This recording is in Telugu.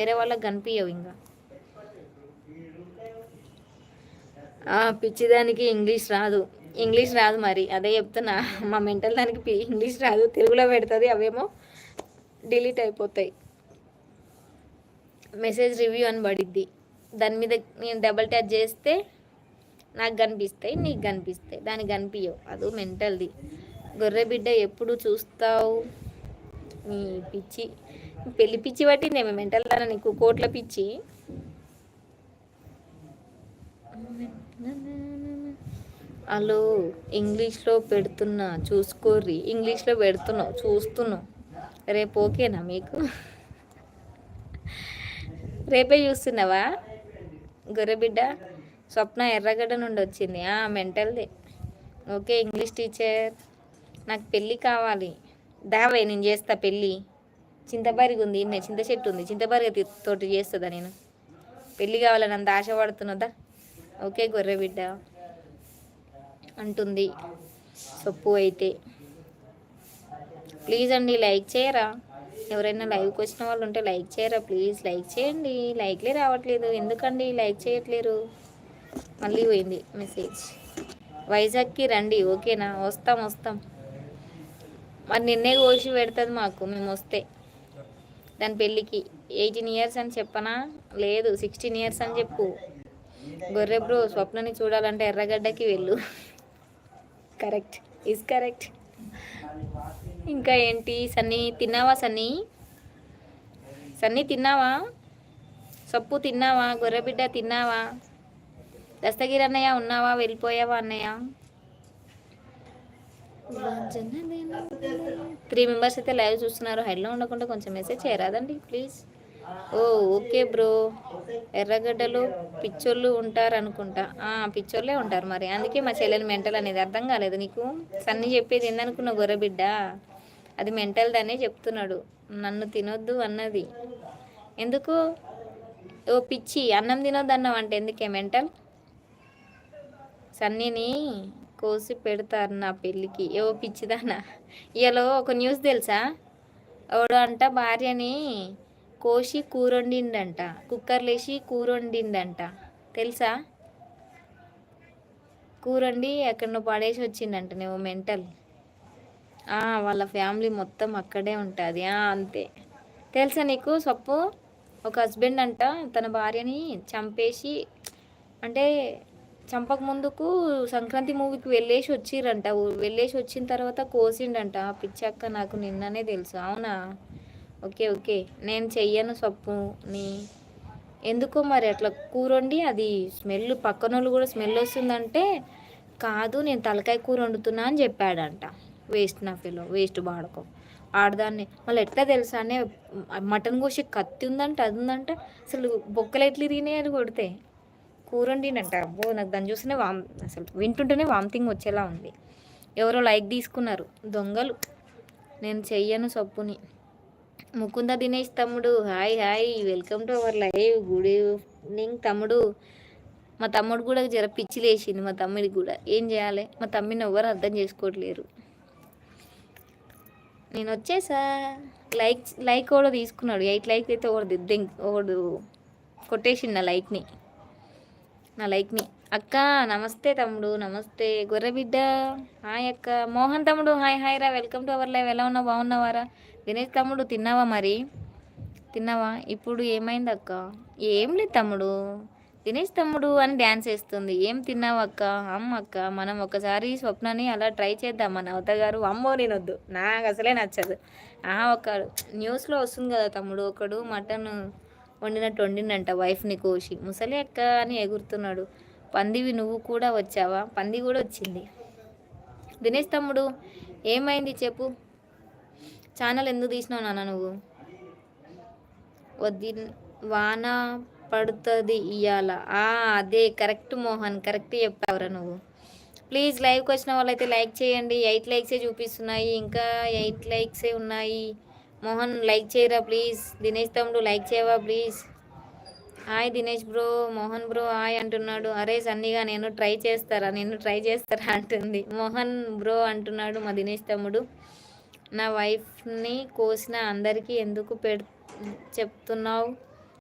వేరే వాళ్ళకి కనిపించవు ఇంకా. పిచ్చిదానికి ఇంగ్లీష్ రాదు మరి, అదే చెప్తున్నా. మా మెంటల్ దానికి ఇంగ్లీష్ రాదు, తెలుగులో పెడుతుంది, అవేమో డిలీట్ అయిపోతాయి. మెసేజ్ రివ్యూ అని పడిద్ది, దాని మీద నేను డబల్ ట్యాప్ చేస్తే నాకు కనిపిస్తాయి, నీకు కనిపిస్తాయి, దానికి కనిపించవు. అది మెంటల్ది. గొర్రె బిడ్డ ఎప్పుడు చూస్తావు? నీ పిచ్చి పెళ్లి పిచ్చి పట్టిందేమో మెంటల్ దాన నీకు, కోట్ల పిచ్చి. హలో, ఇంగ్లీష్లో పెడుతున్నా చూసుకోర్రి. ఇంగ్లీష్లో పెడుతున్నావు, చూస్తున్నావు. రేపు ఓకేనా మీకు? రేపే చూస్తున్నావా? గొర్రెబిడ్డ స్వప్న ఎర్రగడ్డ నుండి వచ్చింది. మెంటల్ది. ఓకే ఇంగ్లీష్ టీచర్, నాకు పెళ్ళి కావాలి. దావే నేను చేస్తా పెళ్ళి. చింతబరిగి ఉంది, చింత చెట్టు ఉంది, చింతబరిగి తోటి చేస్తుందా నేను? పెళ్ళి కావాలని అంత ఆశపడుతున్నదా? ఓకే గొర్రెబిడ్డ అంటుంది సొప్పు అయితే. ప్లీజ్ అండి లైక్ చేయరా? ఎవరైనా లైవ్కి వచ్చిన వాళ్ళు ఉంటే లైక్ చేయరా ప్లీజ్? లైక్ చేయండి. లైక్లే రావట్లేదు ఎందుకండి? లైక్ చేయట్లేరు. మళ్ళీ పోయింది మెసేజ్. వైజాగ్కి రండి ఓకేనా? వస్తాం. మరి నిన్నే కోసి పెడుతుంది మాకు, మేము వస్తే దాని పెళ్ళికి. 18 years అని చెప్పనా? లేదు 16 years అని చెప్పు. గొర్రె బ్రో, స్వప్నని చూడాలంటే ఎర్రగడ్డకి వెళ్ళు. Correct, is correct. ఇంకా ఏంటి సన్నీ, తిన్నావా సన్నీ తిన్నావా? సప్పు తిన్నావా? గొర్రెబిడ్డ తిన్నావా? దస్తగిరి అన్నయ్య ఉన్నావా? వెళ్ళిపోయావా అన్నయ్య? 3 members అయితే లైవ్ చూస్తున్నారు. హైడ్లో ఉండకుండా కొంచెం మెసేజ్ చేయరాదండి ప్లీజ్. Okay bro. ఎర్రగడ్డలో పిచ్చోళ్ళు ఉంటారు అనుకుంటా. పిచ్చోళ్ళే ఉంటారు మరి, అందుకే మా చెల్లెని మెంటల్ అనేది. అర్థం కాలేదు నీకు? సన్ని చెప్పేది ఏందనుకున్న గొర్రెబిడ్డ? అది మెంటల్దనే చెప్తున్నాడు. నన్ను తినొద్దు అన్నది ఎందుకు? పిచ్చి, అన్నం తినొద్దు అన్నావు అంటే ఎందుకే మెంటల్? సన్నీని కోసి పెడతారు నా పెళ్ళికి. పిచ్చిదానా. ఇవాళ ఒక న్యూస్ తెలుసా? ఎవడో అంట భార్యని కోసి కూరొండిండంట, కుక్కర్లేసి కూరొండిండంట. తెలుసా? కూరండి ఎక్కడో పడేసి వచ్చిండంట. నువ్వు మెంటల్. వాళ్ళ ఫ్యామిలీ మొత్తం అక్కడే ఉంటుంది. అంతే. తెలుసా నీకు సప్పు? ఒక హస్బెండ్ అంట తన భార్యని చంపేసి, అంటే చంపక ముందుకు సంక్రాంతి మూవీకి వెళ్ళేసి వచ్చిరంట. వెళ్ళేసి వచ్చిన తర్వాత కోసిండంట. పిచ్చక్క, నాకు నిన్ననే తెలుసు. అవునా? ఓకే నేను చెయ్యను సప్పుని. ఎందుకో మరి అట్లా కూరండి, అది స్మెల్, పక్కనోళ్ళు కూడా స్మెల్ వస్తుందంటే, కాదు నేను తలకాయ కూర వండుతున్నా అని చెప్పాడంట. వేస్ట్ నా ఫీలో, వేస్ట్ బాడకం. ఆడదాన్ని మళ్ళీ ఎట్లా తెలుసా అనే, మటన్ కోసి కత్తి ఉందంట, అది ఉందంట. అసలు బొక్కలు ఎట్లు తినేయాలి కొడితే. కూరండినంట. నాకు దాన్ని చూస్తేనే అసలు వింటుంటేనే వామిటింగ్ వచ్చేలా ఉంది. ఎవరో లైక్ తీసుకున్నారు దొంగలు. నేను చెయ్యను సప్పుని. ముకుంద దినేష్ తమ్ముడు hi, welcome to our live. Good evening తమ్ముడు. మా తమ్ముడు కూడా జర పిచ్చి లేచింది. మా తమ్ముడికి కూడా ఏం చేయాలి? మా తమ్మిని ఎవరు అర్థం చేసుకోవట్లేరు. నేను వచ్చేసా. లైక్ కూడా తీసుకున్నాడు. 8 likes అయితే ఒకడు కొట్టేసింది నా లైక్ని. అక్క నమస్తే తమ్ముడు. నమస్తే గొర్రెబిడ్డ. హాయ్ అక్క. మోహన్ తమ్ముడు హాయ్ రా, వెల్కమ్ టు అవర్ లైవ్. ఎలా ఉన్నావు? బాగున్నావారా? దినేష్ తమ్ముడు తిన్నావా? మరి తిన్నావా? ఇప్పుడు ఏమైంది అక్క? ఏం లేదు తమ్ముడు. దినేష్ తమ్ముడు అని డ్యాన్స్ వేస్తుంది. ఏం తిన్నావు అక్క? అక్క మనం ఒకసారి స్వప్నని అలా ట్రై చేద్దాం. మన అవతగారు అమ్మో నేనొద్దు, నాకు అసలే నచ్చదు. ఒక న్యూస్లో వస్తుంది కదా తమ్ముడు, ఒకడు మటన్ వండిండంట వైఫ్ని కోసి. ముసలి అక్క అని ఎగురుతున్నాడు. పందివి నువ్వు కూడా వచ్చావా? పంది కూడా వచ్చింది. దినేష్ తమ్ముడు ఏమైంది చెప్పు? ఛానల్ ఎందుకు తీసినావు నాన్న నువ్వు? వాన పడుతుంది ఇయ్యాల. అదే కరెక్ట్ మోహన్, కరెక్ట్ చెప్పావురా నువ్వు. ప్లీజ్ లైవ్కి వచ్చిన వాళ్ళైతే లైక్ చేయండి. 8 likes చూపిస్తున్నాయి, ఇంకా 8 likes ఉన్నాయి. మోహన్ లైక్ చేయరా ప్లీజ్? దినేష్ తమ్ముడు లైక్ చేయవా please? Hi Dinesh bro. Mohan bro hi అంటున్నాడు. అరే సన్నీగా నేను ట్రై చేస్తారా అంటుంది. మోహన్ బ్రో అంటున్నాడు మా దినేష్ తమ్ముడు. నా వైఫ్ని కోసిన అందరికీ ఎందుకు చెప్తున్నావు?